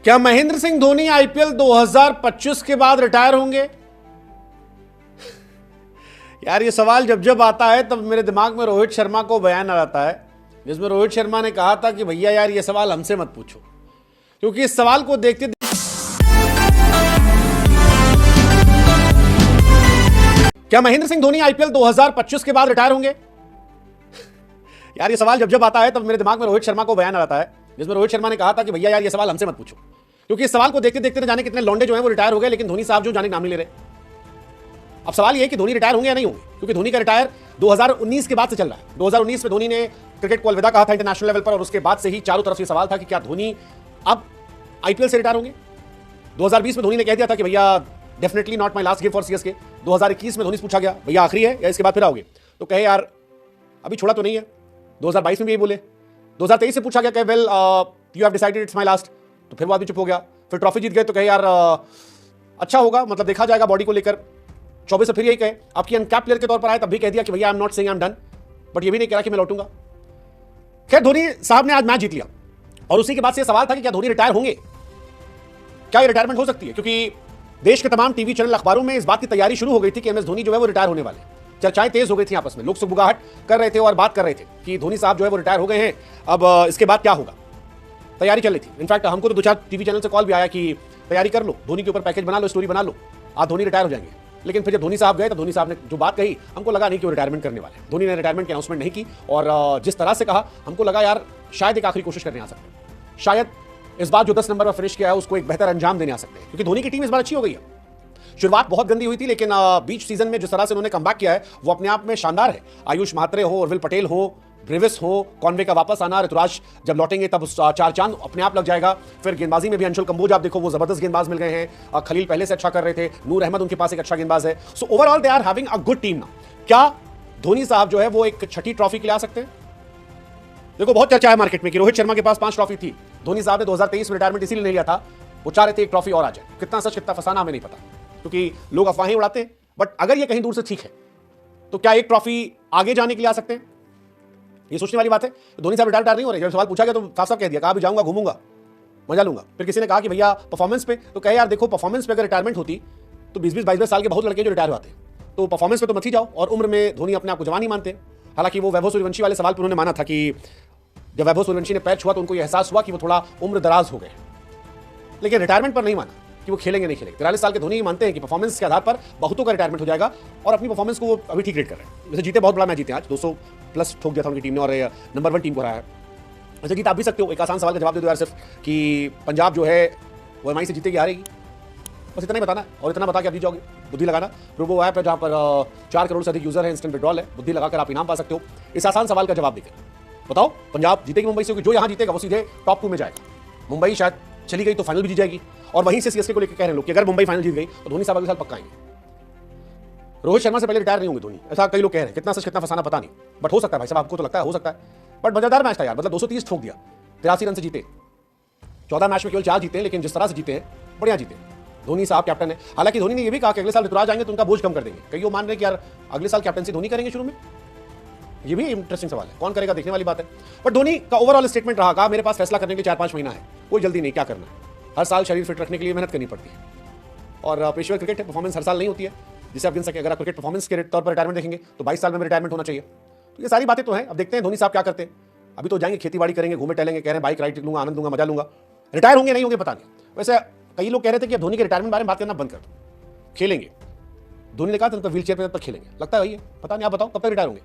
क्या महेंद्र सिंह धोनी आईपीएल 2025 के बाद रिटायर होंगे? यार ये सवाल जब जब आता है तब मेरे दिमाग में रोहित शर्मा को बयान आ जाता है, जिसमें रोहित शर्मा ने कहा था कि भैया यार ये सवाल हमसे मत पूछो, क्योंकि इस सवाल को देखते क्या महेंद्र सिंह धोनी आईपीएल 2025 के बाद रिटायर होंगे? यार ये सवाल जब जब आता है तब मेरे दिमाग में रोहित शर्मा को बयान आ जाता है, जिसमें रोहित शर्मा ने कहा था कि भैया यार ये सवाल हमसे मत पूछो, क्योंकि इस सवाल को देखते देखते न जाने कितने लौंडे जो हैं वो रिटायर हो गए, लेकिन धोनी साहब जो जाने नाम नहीं ले रहे। अब सवाल ये है कि धोनी रिटायर होंगे या नहीं होंगे, क्योंकि धोनी का रिटायर 2019 के बाद से चल रहा है। 2019 में धोनी ने क्रिकेट को अलविदा कहा था इंटरनेशनल लेवल पर, और उसके बाद से ही चारों तरफ से सवाल था कि क्या धोनी अब आईपीएल से रिटायर होंगे। 2020 में धोनी ने कह दिया था कि भैया definitely not my last game for CSK. 2021 में धोनी से पूछा गया भैया आखिरी है या इसके बाद फिर आओगे, तो कहे यार अभी छोड़ा तो नहीं है। 2022 में भी यही बोले। 2023 से पूछा गया कहे well you have decided it's my last, तो फिर वो आदमी चुप हो गया। फिर ट्रॉफी जीत गए तो कहे यार अच्छा होगा, मतलब देखा जाएगा बॉडी को लेकर। 24 से फिर यही कहे, आपकी अनकैप प्लेयर के तौर पर आए तब भी कह दिया कि भैया I am not saying I am done, but ये भी नहीं कह रहा कि मैं लौटूंगा। खैर धोनी साहब ने आज मैच जीत लिया, और उसी के बाद से सवाल था कि क्या धोनी रिटायर होंगे, क्या ये रिटायरमेंट हो सकती है, क्योंकि देश के तमाम टीवी चैनल अखबारों में इस बात की तैयारी शुरू हो गई थी कि एमएस धोनी जो है वो रिटायर होने वाले। चर्चाएं तेज हो गई थी आपस में, लोग सुगबुगाहट कर रहे थे और बात कर रहे थे कि धोनी साहब जो है वो रिटायर हो गए हैं, अब इसके बाद क्या होगा। तैयारी चल रही थी। इनफैक्ट हमको तो 2-4 टीवी चैनल से कॉल भी आया कि तैयारी कर लो, धोनी के ऊपर पैकेज बना लो, स्टोरी बना लो, आज धोनी रिटायर हो जाएंगे। लेकिन फिर जब धोनी साहब गए तो धोनी साहब ने जो बात कही हमको लगा नहीं कि वो रिटायरमेंट करने वाले। धोनी ने रिटायरमेंट की अनाउंसमेंट नहीं की, और जिस तरह से कहा हमको लगा यार शायद एक आखिरी कोशिश करने आ सकते हैं, शायद इस बार जो 10 नंबर पर फिनिश किया है उसको एक बेहतर अंजाम देने आ सकते हैं, क्योंकि धोनी की टीम इस बार अच्छी हो गई है। शुरुआत बहुत गंदी हुई थी, लेकिन बीच सीजन में जिस तरह से उन्होंने कमबैक किया है वो अपने आप में शानदार है। आयुष म्हात्रे हो, उर्विल पटेल हो, ब्रेविस हो, कॉनवे का वापस आना, ऋतुराज जब लौटेंगे तब चार चांद अपने आप लग जाएगा। फिर गेंदबाजी में भी अंशुल कंबोज आप देखो वो जबरदस्त गेंदबाज मिल गए हैं। खलील पहले से अच्छा कर रहे थे, नूर अहमद उनके पास एक अच्छा गेंदबाज है। So overall they are having a good team now. क्या धोनी साहब जो है वो एक छठी ट्रॉफी के लिए आ सकते हैं? देखो बहुत चर्चा है मार्केट में कि रोहित शर्मा के पास 5 ट्रॉफी थी, धोनी साहब ने 2023 में रिटायरमेंट इसीलिए नहीं लिया था, वो चाह रहे थे एक ट्रॉफी और आ जाए। कितना सच कितना फसाना हमें नहीं पता, क्योंकि लोग अफवाहें उड़ाते हैं। बट अगर ये कहीं दूर से ठीक है तो क्या एक ट्रॉफी आगे जाने के लिए आ सकते हैं, ये सोचने वाली बात है। धोनी साहब रिटायर नहीं हो रहे। जब सवाल पूछा गया तो साफ साफ कह दिया, कहा भी जाऊंगा, घूमूंगा, मजा लूंगा। फिर किसी ने कहा कि भैया परफॉर्मेंस पे, तो कहे यार देखो परफॉर्मेंस पे अगर रिटायरमेंट होती तो 20-20 22 साल के बहुत लड़के जो रिटायर होते हैं, तो परफॉर्मेंस पे तो मत ही जाओ। और उम्र में धोनी अपने आप को जवान ही मानते हैं। हालांकि वो वैभव सूर्यवंशी वाले सवाल पर उन्होंने माना था कि जब वैभव सूर्यवंशी ने पैर छुआ तो उनको यह एहसास हुआ कि वो थोड़ा उम्र दराज हो गए, लेकिन रिटायरमेंट पर नहीं माना कि वो खेलेंगे नहीं खेलेंगे। 43 साल के धोनी मानते हैं कि परफॉर्मेंस के आधार पर बहुतों का रिटायरमेंट हो जाएगा, और अपनी परफॉर्मेंस को वो अभी ठीक रेट कर रहे हैं। जैसे जीते बहुत बड़ा मैच जीते, आज 200 प्लस ठोक दिया था उनकी टीम ने, और नंबर 1 टीम को हराया। अच्छा जीत आप भी सकते हो, एक आसान सवाल का जवाब दे दो यार सिर्फ, कि पंजाब जो है वो एमआई से जीतेगी हारेगी, बस इतना ही बताना है। और इतना बता के आप जीत जाओगे। बुद्धि लगाना, रोबो ऐप है जहाँ पर 4 करोड़ से अधिक यूजर है, इंस्टेंट विड्रॉल है, बुद्धि लगाकर आप इनाम पा सकते हो। इस आसान सवाल का जवाब देकर बताओ पंजाब जीतेगी मुंबई से, जो यहाँ जीतेगा वो सीधे टॉप 2 में जाएगा। मुंबई शायद चली गई तो फाइनल भी जीत जाएगी, और वहीं से सीएसके को लेकर कह रहे हैं लोग कि अगर मुंबई फाइनल जीत गई तो धोनी साहब अगले साल पक्का आएंगे। रोहित शर्मा से पहले रिटायर नहीं होंगे धोनी, ऐसा कई लोग कह रहे हैं। कितना सच कितना फसाना पता नहीं, बट हो सकता है भाई साहब, आपको तो लगता है हो सकता है। बट मजेदार मैच था यार, मतलब 230 ठोक दिया, 83 रन से जीते। 14 मैच में केवल 4 जीते हैं, लेकिन जिस तरह से जीते हैं बढ़िया जीते। धोनी साहब कैप्टन है। हालांकि धोनी ने यह भी कहा कि अगले साल ऋतुराज आएंगे तो उनका बोझ कम कर देंगे। कई लोग मान रहे हैं कि यार अगले साल कैप्टनसी धोनी करेंगे शुरू में, ये भी इंटरेस्टिंग सवाल है, कौन करेगा देखने वाली बात है। बट धोनी का ओवरऑल स्टेटमेंट रहा, कहा मेरे पास फैसला करने के लिए 4-5 महीना है, कोई जल्दी नहीं, क्या करना है, हर साल शरीर फिट रखने के लिए मेहनत करनी पड़ती है, और पेशेवर क्रिकेट है, परफॉर्मेंस हर साल नहीं होती है जिसे आप गिन सके। अगर आप क्रिकेट परफॉर्मेंस के तौर पर रिटायरमेंट देखेंगे तो 22 साल में रिटायरमेंट होना चाहिए। तो ये सारी बातें तो हैं, अब देखते हैं धोनी साहब क्या करते हैं। अभी तो जाएंगे खेती करेंगे, घूमे टहलेंगे, कह रहे हैं बाइक राइड लूंगा, आनंद लूंगा, मजा लूंगा। रिटायर होंगे नहीं होंगे पता नहीं। वैसे कई लोग कह रहे थे कि धोनी के रिटायरमेंट बारे में बात करना बंद कर दो, खेलेंगे। धोनी ने कहा था व्हील चेयर पर तब तक खेलेंगे, लगता है वही है, पता नहीं, आप बताओ कब तक रिटायर होंगे।